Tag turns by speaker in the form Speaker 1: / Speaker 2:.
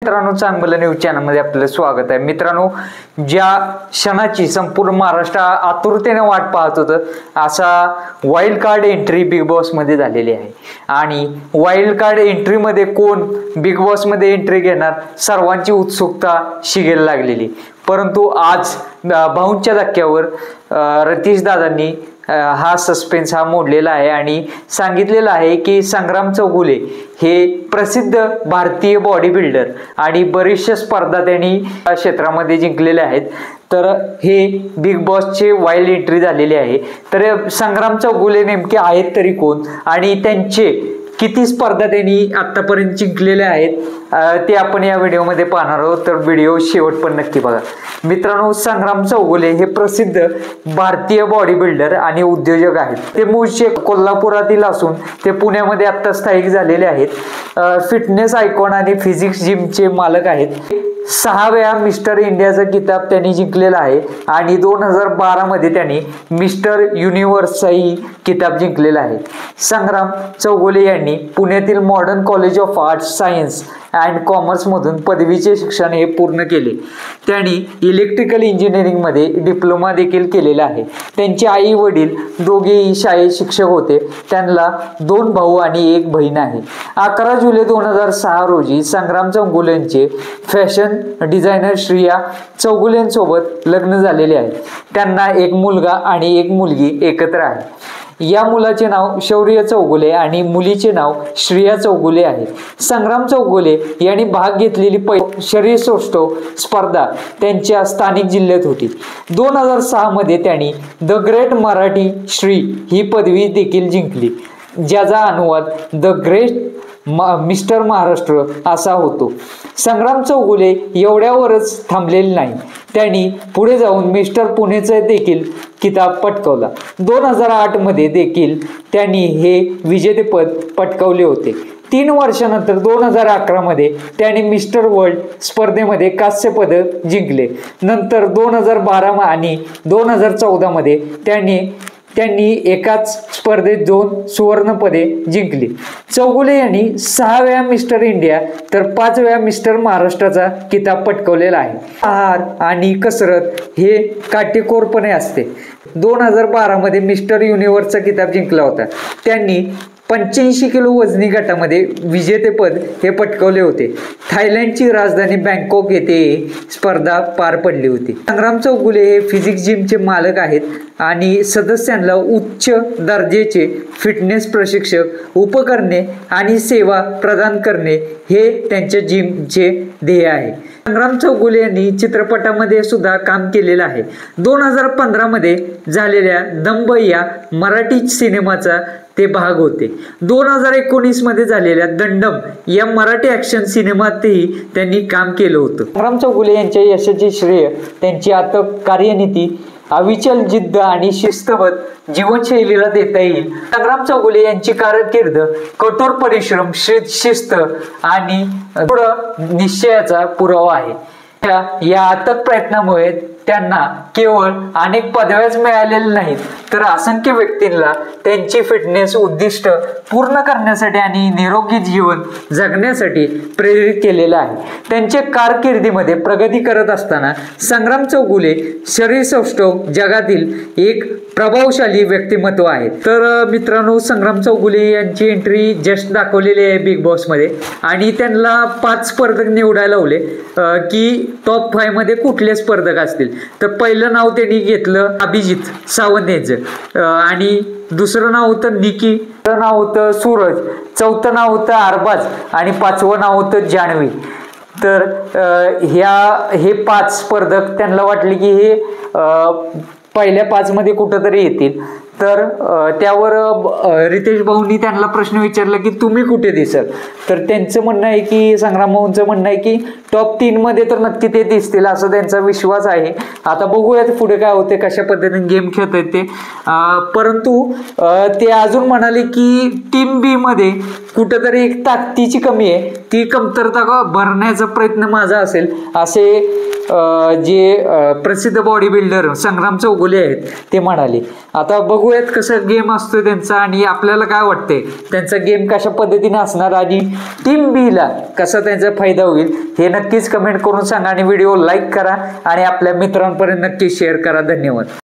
Speaker 1: मित्रांनो, चांगलं न्यूज चॅनलमध्ये आपलं स्वागत आहे. मित्रांनो, ज्या क्षणाची संपूर्ण महाराष्ट्र आतुरतेने वाट पाहत होतं, असा wild card entry big boss मध्ये झालेली आहे. आणि वाईल्ड कार्ड एंट्रीमध्ये कोण बिग बॉस मध्ये एंट्री घेणार, सर्वांची उत्सुकता शिगेला लागलेली. परंतु आज भाऊंच्या धक्क्यावर रतीश दादांनी हा सस्पेन्स मोडलेला आहे आणि सांगितलेलं आहे की संग्राम चौगुले हे प्रसिद्ध भारतीय बॉडी बिल्डर आणि बरेचशा स्पर्धा त्यांनी क्षेत्रामध्ये जिंकलेल्या आहेत. तर हे बिग बॉसचे वाईल्ड एंट्री झालेली आहे. तर संग्राम चौगुले नेमके आहेत तरी कोण आणि त्यांचे किती स्पर्धा त्यांनी आतापर्यंत जिंकलेल्या आहेत ते आपण या व्हिडिओमध्ये पाहणार आहोत. तर व्हिडिओ शेवट पण नक्की बघा. मित्रांनो, संग्राम चौगुले हे प्रसिद्ध भारतीय बॉडी बिल्डर आणि उद्योजक आहेत. ते मूळचे कोल्हापुरातील असून ते पुण्यामध्ये आता स्थायिक झालेले आहेत. फिटनेस आयकॉन आणि फिजिक्स जिमचे मालक आहेत. 6 वेळा मिस्टर इंडियाचा किताब त्यांनी जिंकलेला आहे आणि 2012 मध्ये त्यांनी मिस्टर युनिव्हर्सचाही किताब जिंकलेला आहे. संग्राम चौगुले यांनी पुण्यातील modern college of arts science and कॉमर्समधून पदवीचे शिक्षण हे पूर्ण केले. त्यांनी इलेक्ट्रिकल इंजिनिअरिंगमध्ये डिप्लोमा देखील केलेला आहे. त्यांचे आई वडील दोघेही शाळेत शिक्षक होते. त्यांना 2 भाऊ आणि 1 बहीण आहे. 11 जुलै 2006 रोजी संग्राम चौगुलेंचे फॅशन डिझायनर श्रिया चौगुलेंसोबत लग्न झालेले आहे. त्यांना 1 मुलगा आणि 1 मुलगी एकत्र आहे. या मुलाचे नाव शौर्य चौगुले आणि मुलीचे नाव श्रिया चौगुले आहे. संग्राम चौगुले यांनी भाग घेतलेली शरीरसौष्ठव स्पर्धा त्यांच्या स्थानिक जिल्ह्यात होती. 2006 मध्ये त्यांनी द ग्रेट मराठी श्री ही पदवी देखील जिंकली, ज्याचा अनुवाद द ग्रेट मिस्टर महाराष्ट्र असा होतो. संग्राम चौगुले एवढ्यावरच थांबलेले नाही. त्यांनी पुढे जाऊन मिस्टर पुणेचा देखील किताब पटकावला. 2008 मध्ये देखील त्यांनी हे विजेतेपद पटकावले होते. 3 वर्षानंतर 2011 मध्ये त्यांनी मिस्टर वर्ल्ड स्पर्धेमध्ये कांस्य पदक जिंकले. नंतर 2012 आणि 2014 मध्ये त्यांनी एकाच स्पर्धेत 2 सुवर्ण पदे जिंकली. चौगुले यांनी 6 वेळा मिस्टर इंडिया तर 5 वेळा मिस्टर महाराष्ट्राचा किताब पटकावलेला आहे. आहार आणि कसरत हे काटेकोरपणे असते. 2012 मध्ये मिस्टर युनिव्हर्सचा किताब जिंकला होता. त्यांनी 85 किलो वजनी गटामध्ये विजेतेपद हे पटकावले होते. थायलंडची राजधानी बँकॉक येथे स्पर्धा पार पडली होती. संग्राम चौगुले हे फिजिक्स जिमचे मालक आहेत आणि सदस्यांना उच्च दर्जाचे फिटनेस प्रशिक्षक, उपकरणे आणि सेवा प्रदान करणे हे त्यांच्या जिमचे ध्येय आहे. संग्राम चौगुले यांनी चित्रपटामध्ये सुद्धा काम केलेलं आहे. 2015 मध्ये झालेल्या दंब या मराठी सिनेमाचा ते भाग होते. 2019 मध्ये झालेल्या दंडम या मराठी ॲक्शन सिनेमातही त्यांनी काम केलं होतं. संग्राम चौगुले यांच्या यशाचे श्रेय त्यांची अथक कार्यनीती, अविचल जिद्द आणि शिस्तबद्ध जीवनशैलीला देता येईल. संग्राम चौगुले यांची कारकीर्द कठोर परिश्रम, शिस्त आणि निश्चयाचा पुरावा आहे. या अथक प्रयत्नामुळे त्यांना केवळ अनेक पदव्याच मिळालेल्या नाहीत, तर असंख्य व्यक्तींना त्यांची फिटनेस उद्दिष्ट पूर्ण करण्यासाठी आणि निरोगी जीवन जगण्यासाठी प्रेरित केलेलं आहे. त्यांच्या कारकिर्दीमध्ये प्रगती करत असताना संग्राम चौगुले शरीरसौष्ठव जगातील एक प्रभावशाली व्यक्तिमत्व आहे. तर मित्रांनो, संग्राम चौगुले यांची एंट्री जस्ट दाखवलेली आहे बिग बॉसमध्ये आणि त्यांना 5 स्पर्धक निवडायला लावले की टॉप 5 मध्ये कुठले स्पर्धक असतील. तर पहिलं नाव त्यांनी घेतलं अभिजित सावंत यांचं, आणि दुसरं नाव होतं निकी, तिसरं नाव होतं सूरज, चौथं नाव होतं अरबाज आणि 5वं नाव होतं जान्हवी. तर हे 5 स्पर्धक त्यांना वाटले की हे पहिल्या 5 मध्ये कुठंतरी येतील. तर त्यावर रितेश भाऊंनी त्यांना प्रश्न विचारला की तुम्ही कुठे दिसाल. तर त्यांचं म्हणणं आहे की संग्राम भाऊंचं म्हणणं आहे की टॉप 3 मध्ये तर नक्की ते दिसतील असं त्यांचा विश्वास आहे. आता बघूयात पुढे काय होते, कशा पद्धतीने गेम खेळतात ते. परंतु ते अजून म्हणाले की टीम बी मध्ये कुठंतरी एक ताकदीची कमी आहे, ती कमतरता भरण्याचा प्रयत्न माझा असेल असे जे प्रसिद्ध बॉडी बिल्डर संग्राम चौगुले आहेत ते म्हणाले. आता बघूयात कसं गेम असतो त्यांचा आणि आपल्याला काय वाटतंय त्यांचा गेम कशा पद्धतीने असणार आणि टीम बी ला कसा त्यांचा फायदा होईल हे नक्कीच कमेंट करून सांगा आणि व्हिडिओ लाईक करा आणि आपल्या मित्रांपर्यंत नक्की शेअर करा. धन्यवाद.